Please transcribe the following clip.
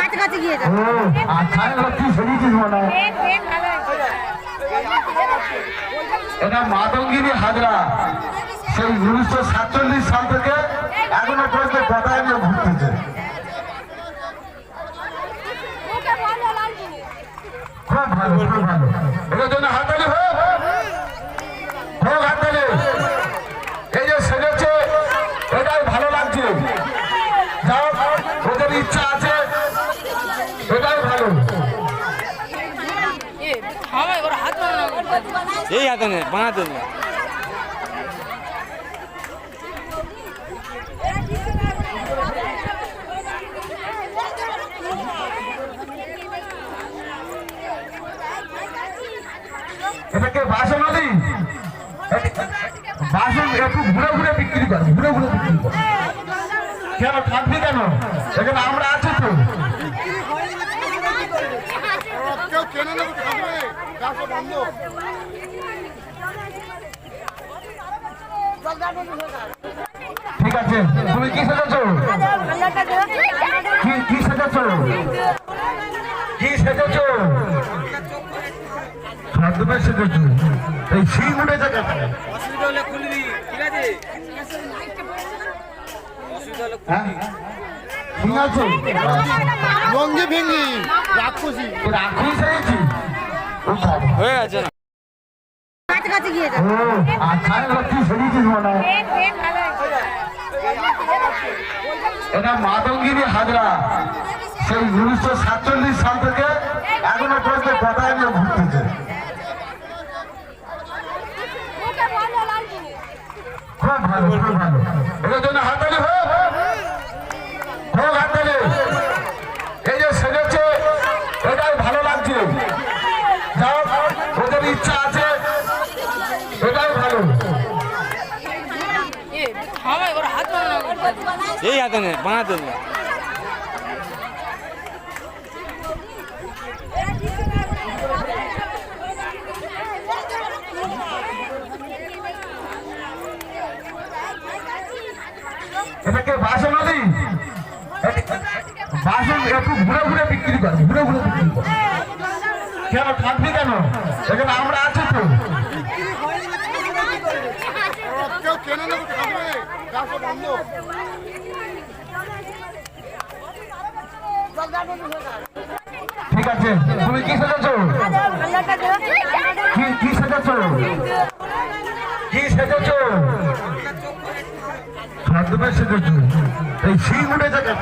কাছাকাছি গিয়ে যাবে। আচ্ছা কি সেদিয়েছিস মনে এটা মাতঙ্গিনী হাজরা সেই 1947 সাল থেকে এখনো পর্যন্ত কথায় নিয়ে ঘুরতেছে। খুব ভালো খুব ভালো, এটার জন্য হাততালি হোক হোক হাততালি। এই যে সেজেছে এটাই ভালো লাগছে, যাও ওদের ইচ্ছা আছে এটাই ভালো। এই হাতে নেই বানাতে নেই। এটাকে বাসন আলি বাসন একটু ঘুরে ঘুরে বিক্রি করে, ঘুরে ঘুরে বিক্রি করে। কেন থাকবি কেন, এখানে আমরা আছি তো। ঠিক আছে, তুমি কি সেজেছো, কি সেজেছো, কি সেজেছো, খাদ্য সেজেছো। এই সিং উঠেছে কেন? অসুবিধা হলে খুলবি, ঠিক আছে? অসুবিধা হলে খুলবি। ঠিক আছে, লঙ্গি ভেঙ্গি রাক্ষসী রাখি সেজেছি হয়ে গেছে না? কাছাকাছি গিয়ে যাবে। আচ্ছা কি সেদিয়েছিস মনে এটা মাতঙ্গিনী হাজরা সেই 1947 সাল থেকে এখনো পর্যন্ত কথায় নিয়ে ঘুরতেছে। খুব ভালো খুব ভালো, এটার জন্য হাততালি হোক হোক হাততালি। এই যে সেজেছে এটাই ভালো লাগছে, যাও ওদের ইচ্ছা আছে এটাই ভালো। এই হাতে নেই বানাতে নেই। এটাকে বাসন আলি বাসন একটু ঘুরে ঘুরে বিক্রি করে, ঘুরে ঘুরে বিক্রি করে। কেন থাকবি কেন, এখানে আমরা আছি তো। কেউ কেন না থাকবে ব্যবসা বন্ধ। ঠিক আছে, তুমি কি সেজেছো, কি সেজেছো, কি সেজেছো, খাদ্য সেজেছো। এই সিং উঠেছে কেন?